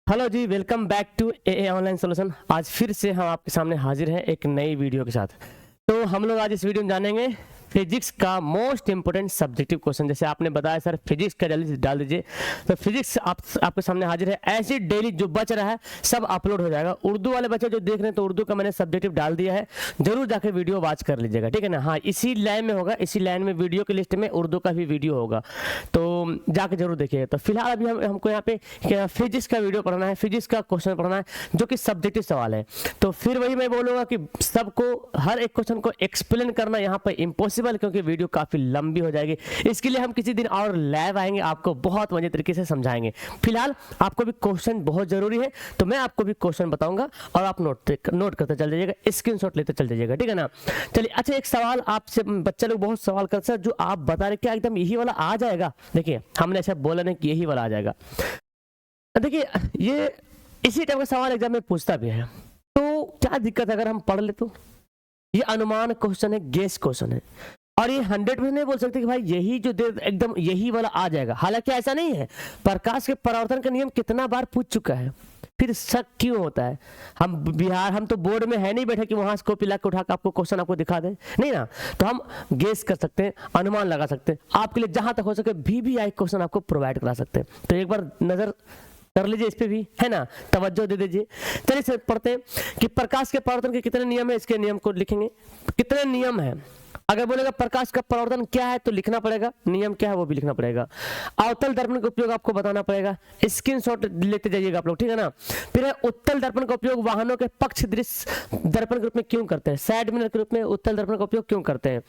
Hello जी, welcome back to a online solution. आज फिर से हम आपके सामने हाजिर हैं एक नई वीडियो के साथ। तो हम लोग आज इस वीडियो में जानेंगे फिजिक्स का मोस्ट इंपोर्टेंट सब्जेक्टिव क्वेश्चन। जैसे आपने बताया सर फिजिक्स का जल्दी डाल दीजिए, तो फिजिक्स आपके सामने हाजिर है। ऐसे डेली जो बच रहा है सब अपलोड हो जाएगा। उर्दू वाले बच्चे जो देख रहे हैं तो उर्दू का मैंने सब्जेक्टिव डाल दिया है, जरूर जाकर वीडियो वॉच कर लीजिएगा, ठीक है ना। हाँ, इसी लाइन में होगा, इसी लाइन में वीडियो की लिस्ट में उर्दू का भी वीडियो होगा, तो जाके जरूर देखिएगा। तो फिलहाल अभी हमको यहाँ पे फिजिक्स का वीडियो पढ़ना है, फिजिक्स का क्वेश्चन पढ़ना है जो कि सब्जेक्टिव सवाल है। तो फिर वही मैं बोलूँगा कि सबको हर एक क्वेश्चन को एक्सप्लेन करना यहाँ पर इम्पॉसिबल, क्योंकि वीडियो काफ़ी लंबी हो जाएगी। इसके लिए हम किसी दिन और लाइव आएंगे, आपको बहुत मजे तरीके से समझाएंगे। फिलहाल आपको भी क्वेश्चन बहुत जरूरी है, तो मैं आपको भी क्वेश्चन बताऊंगा और आप नोट करते चल जाइएगा, स्क्रीनशॉट लेते चल जाइएगा, ठीक है ना। चलिए, अच्छा एक सवाल आपसे, बच्चे लोग बहुत सवाल करते हैं जो आप बता रहे क्या एकदम यही वाला आ जाएगा। देखिए, हमने ऐसा बोला नहीं कि यही वाला आ जाएगा। देखिए, ये इसी टाइप का सवाल एग्जाम में पूछता भी है, तो क्या दिक्कत है अगर हम पढ़ ले तो। ये अनुमान क्वेश्चन है, गेस क्वेश्चन है, और ये 100% नहीं बोल सकते कि भाई यही जो दे एकदम यही वाला आ जाएगा। हालांकि ऐसा नहीं है, प्रकाश के परावर्तन का नियम कितना बार पूछ चुका है, फिर शक क्यों होता है। हम तो बोर्ड में है नहीं बैठे कि वहां से कॉपी ला के उठा के आपको क्वेश्चन आपको दिखा दे, नहीं ना। तो हम गेस कर सकते हैं, अनुमान लगा सकते हैं, आपके लिए जहां तक हो सके VVI क्वेश्चन आपको प्रोवाइड करा सकते हैं। तो एक बार नजर कर लीजिए इस पे भी, है ना, तवज्जो दे दीजिए। चलिए से पढ़ते हैं कि प्रकाश के परावर्तन के कितने नियम है, इसके नियम को लिखेंगे। कितने नियम है, अगर बोलेगा प्रकाश का परावर्तन क्या है तो लिखना पड़ेगा, नियम क्या है वो भी लिखना पड़ेगा। अवतल दर्पण का उपयोग आपको बताना पड़ेगा, स्क्रीनशॉट लेते जाइएगा आप लोग, ठीक है ना। फिर है उत्तल दर्पण का उपयोग वाहनों के पक्ष दृश्य दर्पण के रूप में क्यों करते हैं, साइड मिरर के रूप में उत्तल दर्पण का उपयोग क्यों करते हैं।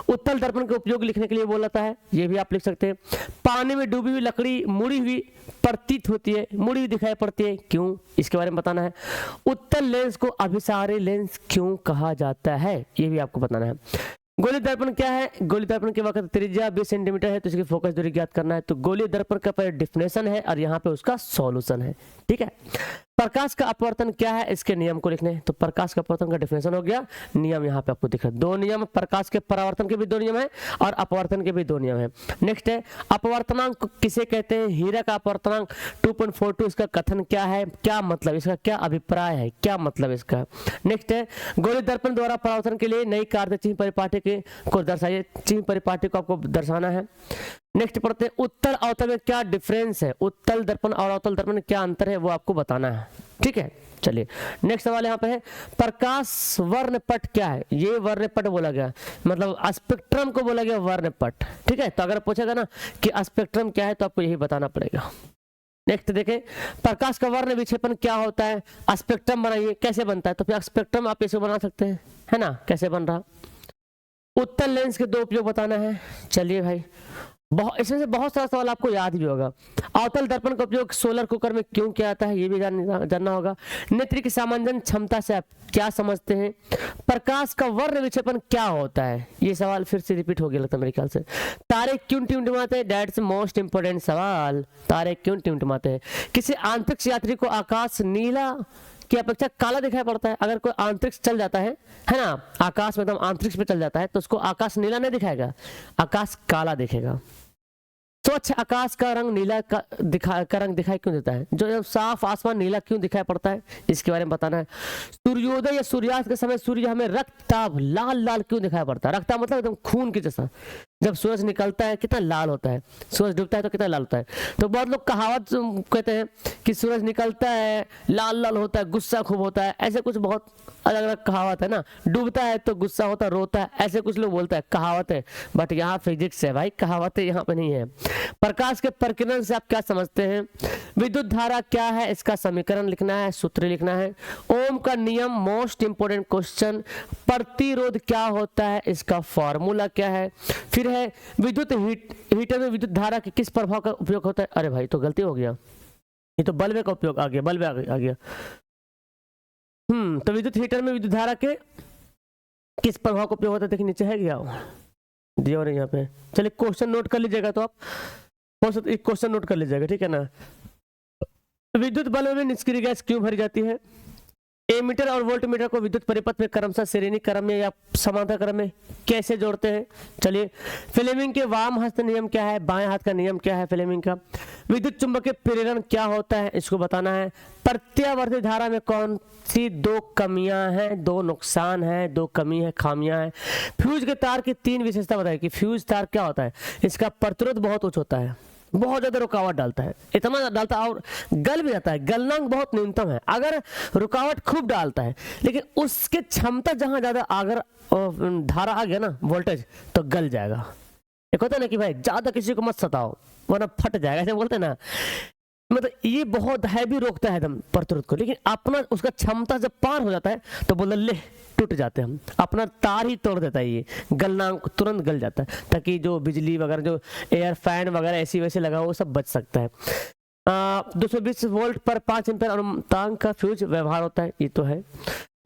उत्तल दर्पण का उपयोग लिखने के लिए बोलता है, ये भी आप लिख सकते हैं। पानी में डूबी हुई लकड़ी मुड़ी हुई प्रतीत होती है, मुड़ी हुई दिखाई पड़ती है, क्यों, इसके बारे में बताना है। उत्तल लेंस को अभिसारी लेंस क्यों कहा जाता है, ये भी आपको बताना है। गोलीय दर्पण क्या है, गोलीय दर्पण के वक्त त्रिज्या 20 सेंटीमीटर है, तो इसकी फोकस दूरी ज्ञात करना है। तो गोलीय दर्पण का डेफिनेशन है और यहाँ पे उसका सॉल्यूशन है, ठीक है। प्रकाश का अपवर्तन क्या है, इसके नियम को लिखने हैं। तो प्रकाश का अपवर्तन का डेफिनेशन हो गया, नियम यहाँ पे आपको दिख रहा है। दो नियम, प्रकाश के परावर्तन के भी दो नियम है और अपवर्तन के भी दो नियम है। नेक्स्ट है अपवर्तनांक किसे कहते हैं, हीरा का अपवर्तनांक 2.42, इसका कथन क्या है, क्या मतलब, इसका क्या अभिप्राय है, क्या मतलब इसका। नेक्स्ट है गोलीय दर्पण द्वारा परावर्तन के लिए नई कार्य चिन्ह परिपाटी को दर्शाइए, चिन्ह परिपाटी को आपको दर्शाना है। नेक्स्ट पढ़ते हैं उत्तल अवतल में क्या डिफरेंस है, उत्तल दर्पण और अवतल दर्पण में क्या अंतर है वो आपको बताना है, ठीक है। चलिए नेक्स्ट सवाल यहाँ पे है प्रकाश वर्णपट क्या है, ये वर्णपट बोला गया, मतलब स्पेक्ट्रम को बोला गया वर्णपट, ठीक है। तो अगर पूछेगा ना कि स्पेक्ट्रम क्या है तो आपको यही बताना पड़ेगा। नेक्स्ट देखें प्रकाश का वर्ण विक्षेपण क्या होता है, स्पेक्ट्रम बनाइए, कैसे बनता है। तो फिर स्पेक्ट्रम आप इसे बना सकते हैं, है ना, कैसे बन रहा। उत्तल लेंस के दो उपयोग बताना है। चलिए भाई, इसमें से बहुत सारा सवाल आपको याद भी होगा। अवतल दर्पण का उपयोग सोलर कुकर में क्यों किया जाता है, ये भी जानना होगा। नेत्र की सामंजन क्षमता से आप क्या समझते हैं। प्रकाश का वर्ण विक्षेपण क्या होता है, ये सवाल फिर से रिपीट हो गया लगता है मेरे ख्याल से। तारे क्यों टिमटिमाते हैं, दैट्स मोस्ट इंपोर्टेंट सवाल, तारे क्यों टिमटिमाते हैं। किसी अंतरिक्ष यात्री को आकाश नीला की अपेक्षा काला दिखाई पड़ता है। अगर कोई अंतरिक्ष चल जाता है ना, आकाश में एकदम अंतरिक्ष पे चल जाता है, तो उसको आकाश नीला नहीं दिखाएगा, आकाश काला दिखेगा। स्वच्छ आकाश का रंग नीला का रंग दिखाई क्यों देता है, जो साफ आसमान नीला क्यों दिखाई पड़ता है, इसके बारे में बताना है। सूर्योदय या सूर्यास्त के समय सूर्य हमें रक्तताप लाल लाल क्यों दिखाई पड़ता है, रक्तताप मतलब एकदम खून की जैसा। जब सूरज निकलता है कितना लाल होता है, सूरज डूबता है तो कितना लाल होता है। तो बहुत लोग कहावत कहते हैं कि सूरज निकलता है लाल लाल होता है, गुस्सा खूब होता है, ऐसे कुछ बहुत अलग अलग कहावत है ना। डूबता है तो गुस्सा होता है, रोता है, ऐसे कुछ लोग बोलता है, कहावत है। बट यहाँ फिजिक्स है भाई, कहावतें यहाँ पे नहीं है। प्रकाश के प्रकीर्णन से आप क्या समझते हैं। विद्युत धारा क्या है, इसका समीकरण लिखना है, सूत्र लिखना है। ओम का नियम मोस्ट इंपोर्टेंट क्वेश्चन। प्रतिरोध क्या होता है, इसका फॉर्मूला क्या है। फिर है विद्युत हीटर में विद्युत धारा के किस प्रभाव का उपयोग होता है। अरे भाई तो गलती हो गया, ये तो बल्ब का उपयोग आ गया, बल्ब आ गया। तो विद्युत हीटर में विद्युत धारा के किस प्रभाव का उपयोग होता है, देखिए नीचे है क्या दिया और यहाँ पे। चलिए क्वेश्चन नोट कर लीजिएगा, तो आप एक क्वेश्चन नोट कर लीजिएगा, ठीक है ना। विद्युत बल्ब में निष्क्रिय गैस क्यों भरी जाती है। एमीटर और वोल्टमीटर को विद्युत परिपथ में क्रमशः श्रेणी क्रम में या समांतर क्रम में कैसे जोड़ते हैं? चलिए, फ्लेमिंग के वाम हस्त नियम क्या है, बाएं हाथ का नियम क्या है फ्लेमिंग का। विद्युत चुंबकीय प्रेरण क्या होता है, इसको बताना है। प्रत्यावर्ती धारा में कौन सी दो कमियां हैं, दो नुकसान है, दो कमी है, खामियां है। फ्यूज के तार की 3 विशेषता बताइए कि फ्यूज तार क्या होता है। इसका प्रतिरोध बहुत उच्च होता है, बहुत ज्यादा रुकावट डालता है, इतना डालता है और गल भी जाता है, गलनांक बहुत न्यूनतम है। अगर रुकावट खूब डालता है लेकिन उसके क्षमता जहां ज्यादा अगर धारा आ गया ना, वोल्टेज, तो गल जाएगा। एक होता है ना कि भाई ज्यादा किसी को मत सताओ वरना फट जाएगा, ऐसे बोलते हैं ना। मतलब ये बहुत हैवी रोकता है एकदम प्रतिरोध को, लेकिन अपना उसका क्षमता जब पार हो जाता है तो बोल ले टूट जाते हैं हम, अपना तार ही तोड़ देता है, ये गलनांक तुरंत गल जाता है, ताकि जो बिजली वगैरह जो एयर फैन वगैरह ऐसी वैसे लगा हो वो सब बच सकता है। 220 वोल्ट पर 5 एम्पीयर अनुपात का फ्यूज व्यवहार होता है, ये तो है।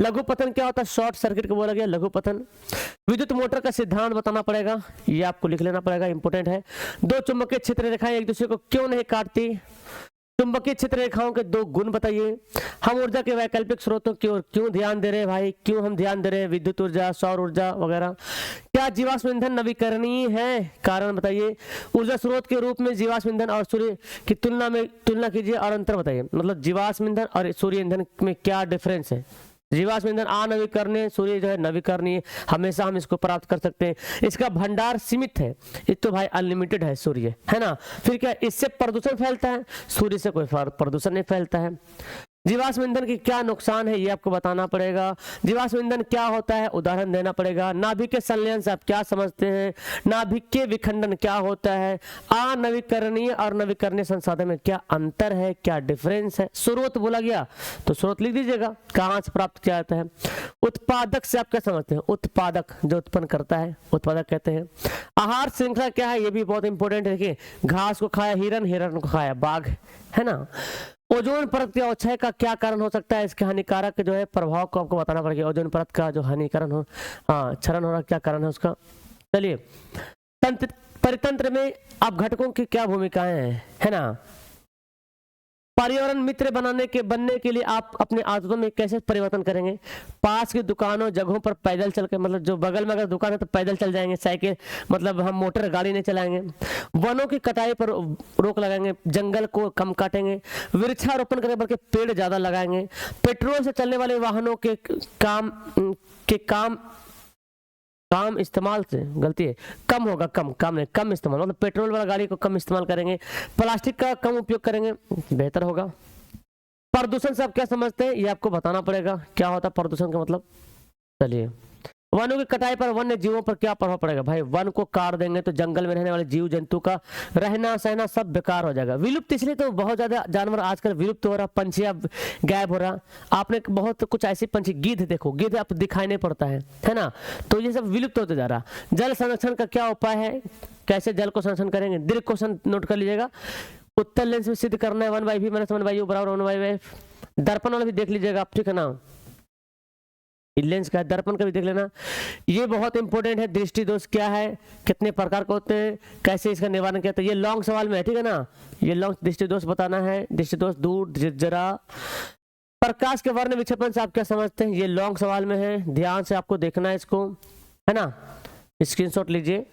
लघु पतन क्या होता है, शॉर्ट सर्किट को बोला गया लघु पतन। विद्युत मोटर का सिद्धांत बताना पड़ेगा, ये आपको लिख लेना पड़ेगा, इंपोर्टेंट है। दो चुंबकीय क्षेत्र रेखाएं एक दूसरे को क्यों नहीं काटती, चुंबकीय क्षेत्र रेखाओं के 2 गुण बताइए। हम ऊर्जा के वैकल्पिक स्रोतों की ओर क्यों ध्यान दे रहे हैं भाई, क्यों हम ध्यान दे रहे हैं, विद्युत ऊर्जा, सौर ऊर्जा वगैरह। क्या जीवाश्म ईंधन नवीकरणीय है, कारण बताइए। ऊर्जा स्रोत के रूप में जीवाश्म ईंधन और सूर्य की तुलना कीजिए और अंतर बताइए। मतलब जीवाश्म ईंधन और सूर्य ईंधन में क्या डिफरेंस है। जीवाश्म ईंधन अनवीकरणीय, सूर्य जो है नवीकरणीय, हमेशा हम इसको प्राप्त कर सकते हैं। इसका भंडार सीमित है, ये तो भाई अनलिमिटेड है सूर्य, है ना। फिर क्या इससे प्रदूषण फैलता है, सूर्य से कोई प्रदूषण नहीं फैलता है। जीवाश्म ईंधन की क्या नुकसान है ये आपको बताना पड़ेगा। जीवाश्म ईंधन क्या होता है उदाहरण देना पड़ेगा। नाभिक के संलयन से आप क्या समझते हैं, नाभिक के विखंडन क्या होता है, अनवीकरणीय और नवीकरणीय संसाधन में क्या अंतर है, क्या डिफरेंस है। स्रोत बोला गया तो स्रोत लिख दीजिएगा, कहाँ से प्राप्त किया जाता है। उत्पादक से आप क्या समझते हैं, उत्पादक जो उत्पन्न करता है उत्पादक कहते हैं। आहार श्रृंखला क्या है, ये भी बहुत इंपॉर्टेंट है। देखिए, घास को खाया हिरन, हिरन को खाया बाघ, है ना। ओजोन परत के अवक्षय का क्या कारण हो सकता है, इसके हानिकारक जो है प्रभाव को आपको बताना पड़ेगा। ओजोन परत का जो हानिकरण हो, क्षरण हो रहा, क्या कारण है उसका। चलिए, परितंत्र में अब घटकों की क्या भूमिकाएं हैं, है ना। पर्यावरण मित्र बनने के लिए आप अपनी आदतों में कैसे परिवर्तन करेंगे। पास की दुकानों जगहों पर पैदल चल के, मतलब जो बगल में अगर दुकान है तो पैदल चल जाएंगे, साइकिल मतलब हम मोटर गाड़ी नहीं चलाएंगे। वनों की कटाई पर रोक लगाएंगे, जंगल को कम काटेंगे, वृक्षारोपण करें बल्कि पेड़ ज्यादा लगाएंगे। पेट्रोल से चलने वाले वाहनों के काम इस्तेमाल से, गलती है, कम होगा, कम इस्तेमाल, मतलब पेट्रोल वाला गाड़ी को कम इस्तेमाल करेंगे। प्लास्टिक का कम उपयोग करेंगे, बेहतर होगा। प्रदूषण से आप क्या समझते हैं ये आपको बताना पड़ेगा, क्या होता है प्रदूषण का मतलब। चलिए, वनों की कटाई पर वन्य जीवों पर क्या प्रभाव पड़ेगा। भाई वन को काट देंगे तो जंगल में रहने वाले जीव जंतु का रहना सहना सब बेकार हो जाएगा। विलुप्त इसलिए तो बहुत ज्यादा जानवर आजकल विलुप्त हो रहा, पंछियां गायब हो रहा। आपने बहुत कुछ ऐसे पंछी, गिद्ध देखो, गिद्ध आप दिखाई नहीं पड़ता है ना, तो ये सब विलुप्त होते जा रहा। जल संरक्षण का क्या उपाय है, कैसे जल को संरक्षण करेंगे। दीर्घ क्वेश्चन नोट कर लीजिएगा। उत्तर लेंस में सिद्ध करना है 1/v - 1/u बराबर 1/f। दर्पण वाला भी देख लीजिएगा आप, ठीक है ना। लेंस का दर्पण का भी देख लेना, ये बहुत इंपॉर्टेंट है। दृष्टि दोष क्या है, कितने प्रकार के होते हैं, कैसे इसका निवारण किया, तो ये लॉन्ग सवाल में है, ठीक है ना। ये लॉन्ग दृष्टि दोष बताना है, दृष्टि दोष दूर जरा। प्रकाश के वर्ण विक्षेपण से आप क्या समझते हैं, ये लॉन्ग सवाल में है, ध्यान से आपको देखना है इसको, है ना। स्क्रीनशॉट लीजिए।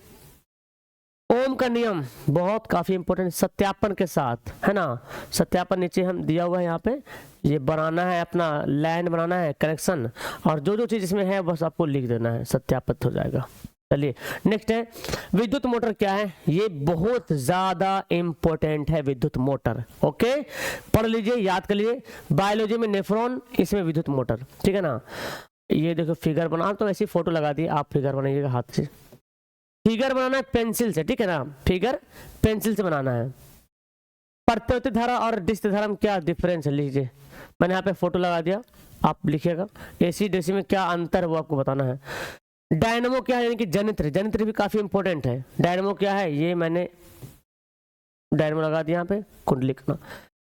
ओम का नियम बहुत काफी इंपॉर्टेंट, सत्यापन के साथ, है ना। सत्यापन नीचे हम दिया हुआ है, यहाँ पे ये बनाना है, अपना लाइन बनाना है, कनेक्शन, और जो जो चीज इसमें है बस आपको लिख देना है, सत्यापित हो जाएगा। चलिए नेक्स्ट है विद्युत मोटर क्या है, ये बहुत ज्यादा इंपॉर्टेंट है विद्युत मोटर। ओके, पढ़ लीजिए, याद कर लीजिए। बायोलॉजी में नेफ्रॉन, इसमें विद्युत मोटर, ठीक है ना। ये देखो फिगर बना, तो ऐसी फोटो लगा दी, आप फिगर बनाइएगा हाथ से। फिगर बनाना है पेंसिल से, ठीक है ना, फिगर पेंसिल से बनाना है। प्रत्यावर्ती धारा और डिस्क धारा में क्या डिफरेंस है, लीजिए मैंने यहाँ पे फोटो लगा दिया, आप लिखिएगा। एसी डीसी में क्या अंतर है वो आपको बताना है। डायनेमो क्या है, यानी कि जनित्र, जनित्र भी काफी इंपॉर्टेंट है। डायनेमो क्या है, ये मैंने डायनेमो लगा दिया यहाँ पे, कुंडली का।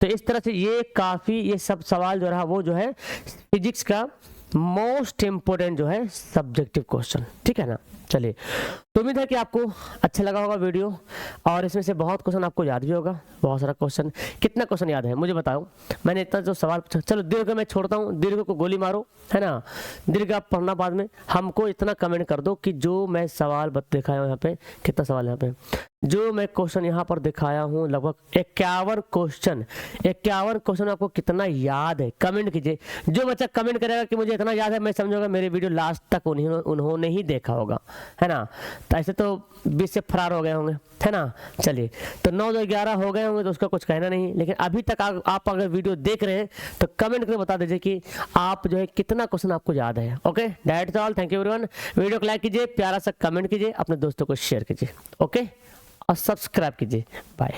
तो इस तरह से ये काफी, ये सब सवाल जो रहा वो जो है फिजिक्स का मोस्ट इंपोर्टेंट जो है सब्जेक्टिव क्वेश्चन, ठीक है ना। चलिए, तो उम्मीद है कि आपको अच्छा लगा होगा वीडियो, और इसमें से बहुत क्वेश्चन आपको याद भी होगा, बहुत सारा क्वेश्चन। कितना क्वेश्चन याद है मुझे बताओ, मैंने इतना जो सवाल पूछा। चलो दीर्घ मैं छोड़ता हूँ, दीर्घ को गोली मारो, है ना, दीर्घ आप पढ़ना बाद में। हमको इतना कमेंट कर दो कि जो मैं सवाल दिखाया हूँ यहाँ पे, कितना सवाल यहाँ पे, जो मैं क्वेश्चन यहाँ पर दिखाया हूँ लगभग 51 क्वेश्चन आपको कितना याद है, कमेंट कीजिए। जो बच्चा कमेंट करेगा कि मुझे इतना याद है, मैं समझूंगा मेरे वीडियो लास्ट तक उन्होंने ही देखा होगा, है ना। तो ऐसे तो 20 से फरार हो गए होंगे, है ना। चलिए, तो 9 से 11 हो गए होंगे तो उसका कुछ कहना नहीं, लेकिन अभी तक आप अगर वीडियो देख रहे हैं तो कमेंट करके बता दीजिए कि आप जो है कितना क्वेश्चन आपको याद है। Okay, that's all, thank you everyone. Video को लाइक कीजिए, प्यारा सा कमेंट कीजिए, अपने दोस्तों को शेयर कीजिए, ओके, और सब्सक्राइब कीजिए। बाय।